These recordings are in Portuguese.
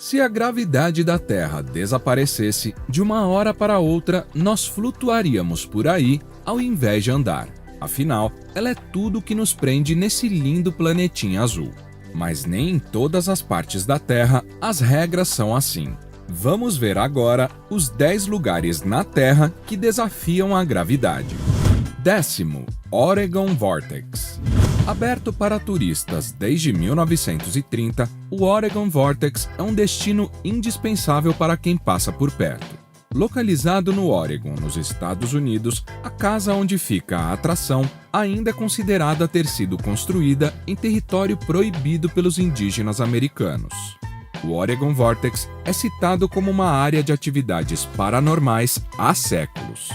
Se a gravidade da Terra desaparecesse, de uma hora para outra, nós flutuaríamos por aí ao invés de andar. Afinal, ela é tudo que nos prende nesse lindo planetinha azul. Mas nem em todas as partes da Terra as regras são assim. Vamos ver agora os 10 lugares na Terra que desafiam a gravidade. 10º, Oregon Vortex. Aberto para turistas desde 1930, o Oregon Vortex é um destino indispensável para quem passa por perto. Localizado no Oregon, nos Estados Unidos, a casa onde fica a atração ainda é considerada ter sido construída em território proibido pelos indígenas americanos. O Oregon Vortex é citado como uma área de atividades paranormais há séculos.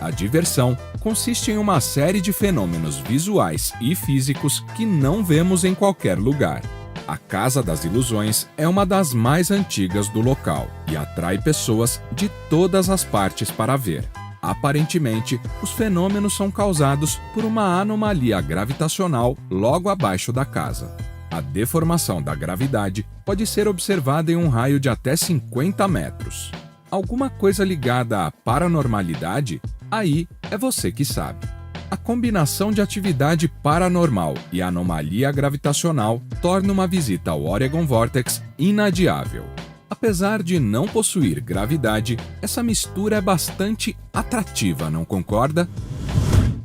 A diversão consiste em uma série de fenômenos visuais e físicos que não vemos em qualquer lugar. A Casa das Ilusões é uma das mais antigas do local e atrai pessoas de todas as partes para ver. Aparentemente, os fenômenos são causados por uma anomalia gravitacional logo abaixo da casa. A deformação da gravidade pode ser observada em um raio de até 50 metros. Alguma coisa ligada à paranormalidade? Aí é você que sabe. A combinação de atividade paranormal e anomalia gravitacional torna uma visita ao Oregon Vortex inadiável. Apesar de não possuir gravidade, essa mistura é bastante atrativa, não concorda?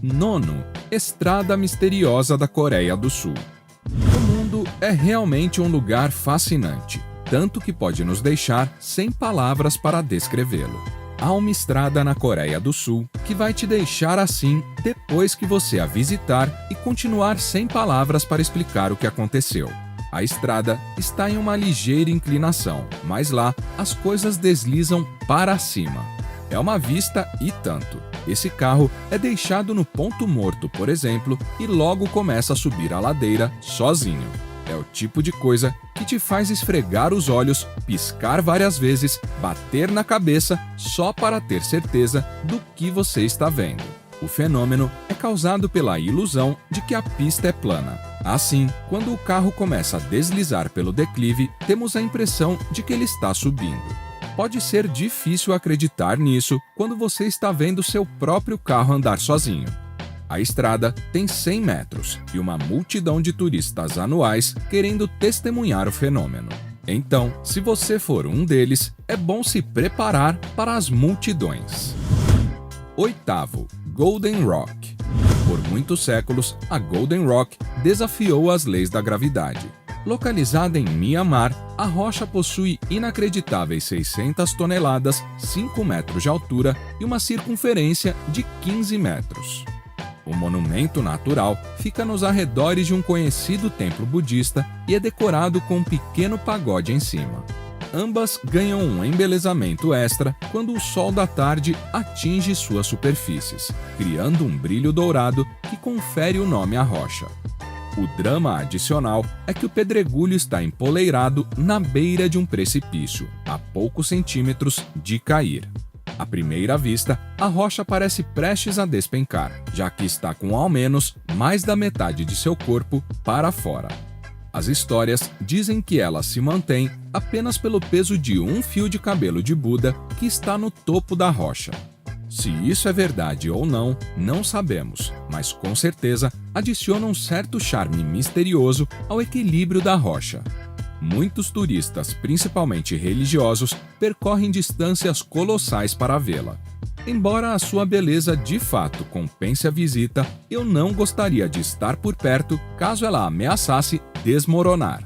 9º, Estrada Misteriosa da Coreia do Sul. O mundo é realmente um lugar fascinante, tanto que pode nos deixar sem palavras para descrevê-lo. Há uma estrada na Coreia do Sul que vai te deixar assim depois que você a visitar e continuar sem palavras para explicar o que aconteceu. A estrada está em uma ligeira inclinação, mas lá as coisas deslizam para cima. É uma vista e tanto. Esse carro é deixado no ponto morto, por exemplo, e logo começa a subir a ladeira sozinho. É o tipo de coisa que te faz esfregar os olhos, piscar várias vezes, bater na cabeça só para ter certeza do que você está vendo. O fenômeno é causado pela ilusão de que a pista é plana. Assim, quando o carro começa a deslizar pelo declive, temos a impressão de que ele está subindo. Pode ser difícil acreditar nisso quando você está vendo seu próprio carro andar sozinho. A estrada tem 100 metros e uma multidão de turistas anuais querendo testemunhar o fenômeno. Então, se você for um deles, é bom se preparar para as multidões. 8º, Golden Rock. Por muitos séculos, a Golden Rock desafiou as leis da gravidade. Localizada em Mianmar, a rocha possui inacreditáveis 600 toneladas, 5 metros de altura e uma circunferência de 15 metros. O monumento natural fica nos arredores de um conhecido templo budista e é decorado com um pequeno pagode em cima. Ambas ganham um embelezamento extra quando o sol da tarde atinge suas superfícies, criando um brilho dourado que confere o nome à rocha. O drama adicional é que o pedregulho está empoleirado na beira de um precipício, a poucos centímetros de cair. À primeira vista, a rocha parece prestes a despencar, já que está com ao menos mais da metade de seu corpo para fora. As histórias dizem que ela se mantém apenas pelo peso de um fio de cabelo de Buda que está no topo da rocha. Se isso é verdade ou não, não sabemos, mas com certeza adiciona um certo charme misterioso ao equilíbrio da rocha. Muitos turistas, principalmente religiosos, percorrem distâncias colossais para vê-la. Embora a sua beleza de fato compense a visita, eu não gostaria de estar por perto caso ela ameaçasse desmoronar.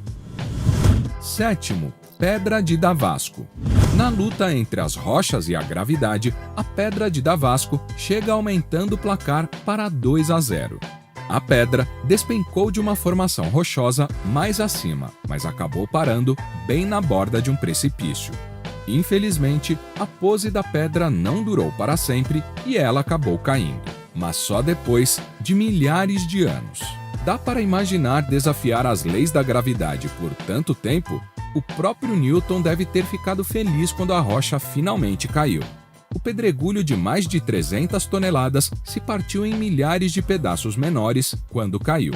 7º, Pedra de Damasco. Na luta entre as rochas e a gravidade, a Pedra de Damasco chega aumentando o placar para 2-0. A pedra despencou de uma formação rochosa mais acima, mas acabou parando bem na borda de um precipício. Infelizmente, a pose da pedra não durou para sempre e ela acabou caindo, mas só depois de milhares de anos. Dá para imaginar desafiar as leis da gravidade por tanto tempo? O próprio Newton deve ter ficado feliz quando a rocha finalmente caiu. O pedregulho de mais de 300 toneladas se partiu em milhares de pedaços menores quando caiu.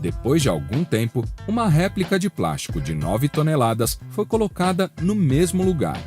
Depois de algum tempo, uma réplica de plástico de 9 toneladas foi colocada no mesmo lugar.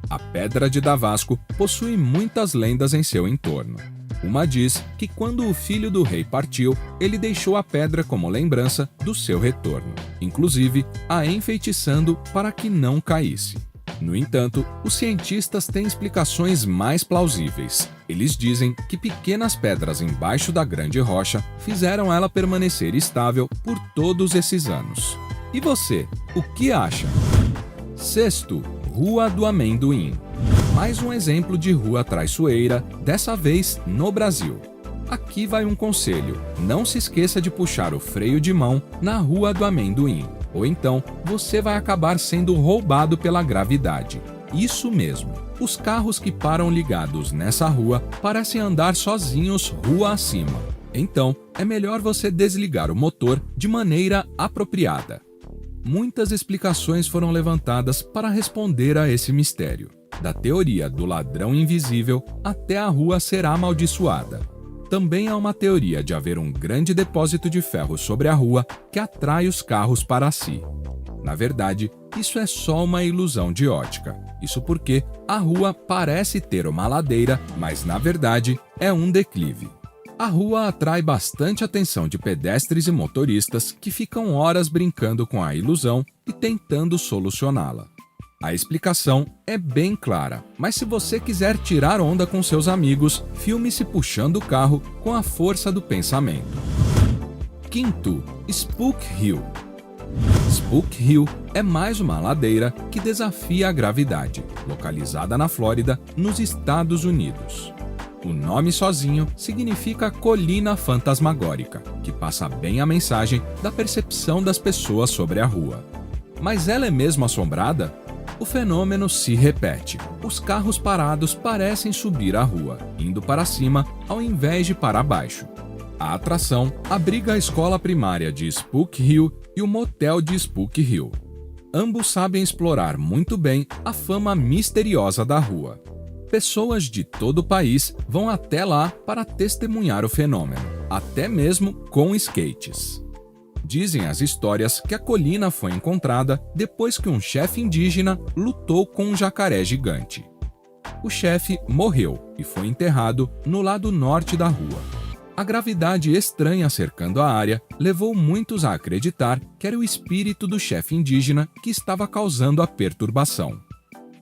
A Pedra de Damasco possui muitas lendas em seu entorno. Uma diz que quando o filho do rei partiu, ele deixou a pedra como lembrança do seu retorno, inclusive a enfeitiçando para que não caísse. No entanto, os cientistas têm explicações mais plausíveis. Eles dizem que pequenas pedras embaixo da grande rocha fizeram ela permanecer estável por todos esses anos. E você, o que acha? Sexto, Rua do Amendoim. Mais um exemplo de rua traiçoeira, dessa vez no Brasil. Aqui vai um conselho: não se esqueça de puxar o freio de mão na Rua do Amendoim, ou então você vai acabar sendo roubado pela gravidade. Isso mesmo, os carros que param ligados nessa rua parecem andar sozinhos rua acima. Então, é melhor você desligar o motor de maneira apropriada. Muitas explicações foram levantadas para responder a esse mistério, da teoria do ladrão invisível até a rua ser amaldiçoada. Também há uma teoria de haver um grande depósito de ferro sobre a rua que atrai os carros para si. Na verdade, isso é só uma ilusão de ótica. Isso porque a rua parece ter uma ladeira, mas na verdade é um declive. A rua atrai bastante atenção de pedestres e motoristas que ficam horas brincando com a ilusão e tentando solucioná-la. A explicação é bem clara, mas se você quiser tirar onda com seus amigos, filme-se puxando o carro com a força do pensamento. Quinto, Spook Hill. Spook Hill é mais uma ladeira que desafia a gravidade, localizada na Flórida, nos Estados Unidos. O nome sozinho significa colina fantasmagórica, que passa bem a mensagem da percepção das pessoas sobre a rua. Mas ela é mesmo assombrada? O fenômeno se repete. Os carros parados parecem subir a rua, indo para cima ao invés de para baixo. A atração abriga a escola primária de Spook Hill e o motel de Spook Hill. Ambos sabem explorar muito bem a fama misteriosa da rua. Pessoas de todo o país vão até lá para testemunhar o fenômeno, até mesmo com skates. Dizem as histórias que a colina foi encontrada depois que um chefe indígena lutou com um jacaré gigante. O chefe morreu e foi enterrado no lado norte da rua. A gravidade estranha cercando a área levou muitos a acreditar que era o espírito do chefe indígena que estava causando a perturbação.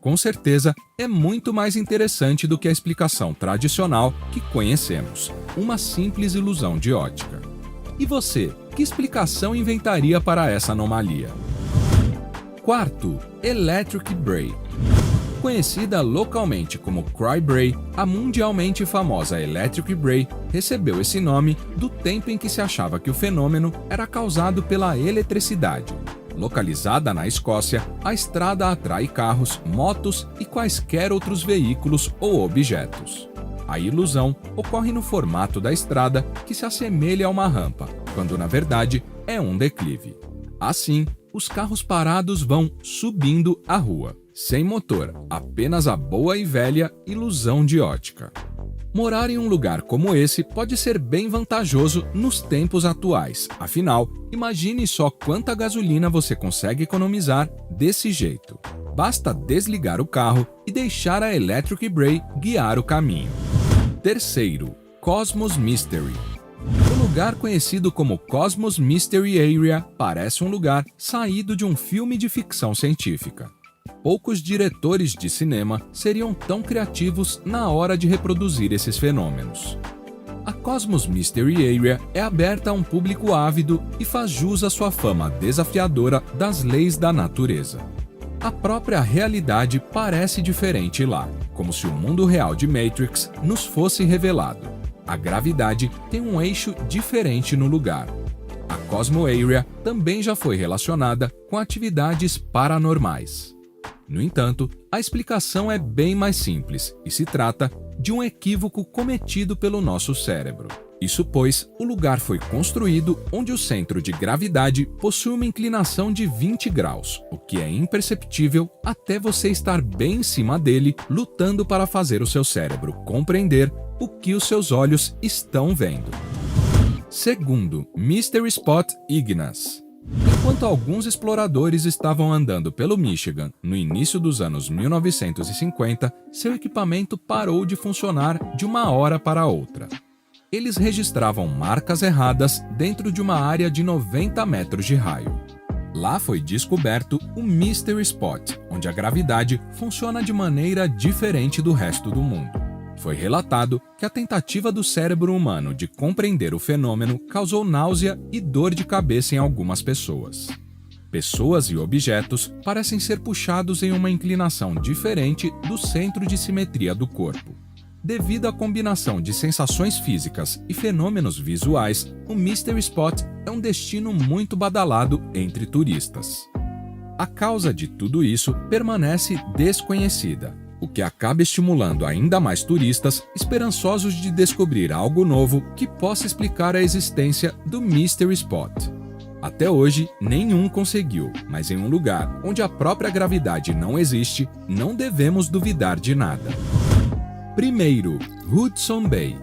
Com certeza, é muito mais interessante do que a explicação tradicional que conhecemos, uma simples ilusão de ótica. E você, que explicação inventaria para essa anomalia? Quarto, Electric Bray. Conhecida localmente como Cry Bray, a mundialmente famosa Electric Bray recebeu esse nome do tempo em que se achava que o fenômeno era causado pela eletricidade. Localizada na Escócia, a estrada atrai carros, motos e quaisquer outros veículos ou objetos. A ilusão ocorre no formato da estrada, que se assemelha a uma rampa, quando na verdade é um declive. Assim, os carros parados vão subindo a rua, sem motor, apenas a boa e velha ilusão de ótica. Morar em um lugar como esse pode ser bem vantajoso nos tempos atuais. Afinal, imagine só quanta gasolina você consegue economizar desse jeito. Basta desligar o carro e deixar a Electric Bray guiar o caminho. Terceiro, Cosmos Mystery. O lugar conhecido como Cosmos Mystery Area parece um lugar saído de um filme de ficção científica. Poucos diretores de cinema seriam tão criativos na hora de reproduzir esses fenômenos. A Cosmos Mystery Area é aberta a um público ávido e faz jus à sua fama desafiadora das leis da natureza. A própria realidade parece diferente lá, como se o mundo real de Matrix nos fosse revelado. A gravidade tem um eixo diferente no lugar. A Cosmo Area também já foi relacionada com atividades paranormais. No entanto, a explicação é bem mais simples e se trata de um equívoco cometido pelo nosso cérebro. Isso pois, o lugar foi construído onde o centro de gravidade possui uma inclinação de 20 graus, o que é imperceptível até você estar bem em cima dele, lutando para fazer o seu cérebro compreender o que os seus olhos estão vendo. Segundo, Mystery Spot Ignis. Enquanto alguns exploradores estavam andando pelo Michigan no início dos anos 1950, seu equipamento parou de funcionar de uma hora para outra. Eles registravam marcas erradas dentro de uma área de 90 metros de raio. Lá foi descoberto o Mystery Spot, onde a gravidade funciona de maneira diferente do resto do mundo. Foi relatado que a tentativa do cérebro humano de compreender o fenômeno causou náusea e dor de cabeça em algumas pessoas. Pessoas e objetos parecem ser puxados em uma inclinação diferente do centro de simetria do corpo. Devido à combinação de sensações físicas e fenômenos visuais, o Mystery Spot é um destino muito badalado entre turistas. A causa de tudo isso permanece desconhecida, o que acaba estimulando ainda mais turistas esperançosos de descobrir algo novo que possa explicar a existência do Mystery Spot. Até hoje, nenhum conseguiu, mas em um lugar onde a própria gravidade não existe, não devemos duvidar de nada. Primeiro, Hudson Bay.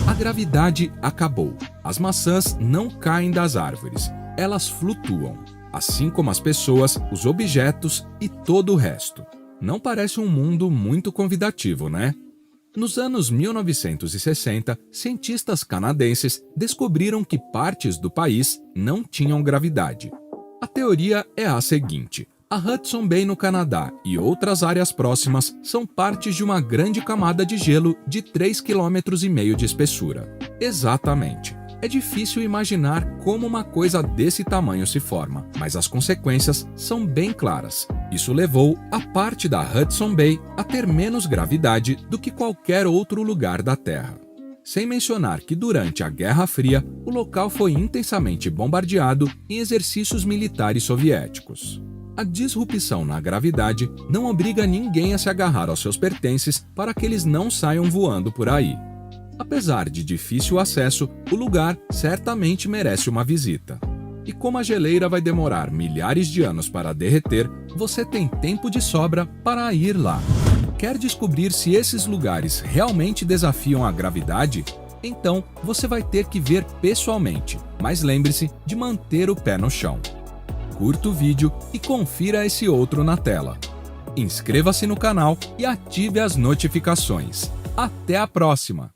A gravidade acabou. As maçãs não caem das árvores, elas flutuam, assim como as pessoas, os objetos e todo o resto. Não parece um mundo muito convidativo, né? Nos anos 1960, cientistas canadenses descobriram que partes do país não tinham gravidade. A teoria é a seguinte: a Hudson Bay no Canadá e outras áreas próximas são partes de uma grande camada de gelo de 3,5 km de espessura. Exatamente. É difícil imaginar como uma coisa desse tamanho se forma, mas as consequências são bem claras. Isso levou a parte da Hudson Bay a ter menos gravidade do que qualquer outro lugar da Terra. Sem mencionar que durante a Guerra Fria, o local foi intensamente bombardeado em exercícios militares soviéticos. A disrupção na gravidade não obriga ninguém a se agarrar aos seus pertences para que eles não saiam voando por aí. Apesar de difícil acesso, o lugar certamente merece uma visita. E como a geleira vai demorar milhares de anos para derreter, você tem tempo de sobra para ir lá. Quer descobrir se esses lugares realmente desafiam a gravidade? Então você vai ter que ver pessoalmente, mas lembre-se de manter o pé no chão. Curta o vídeo e confira esse outro na tela. Inscreva-se no canal e ative as notificações. Até a próxima!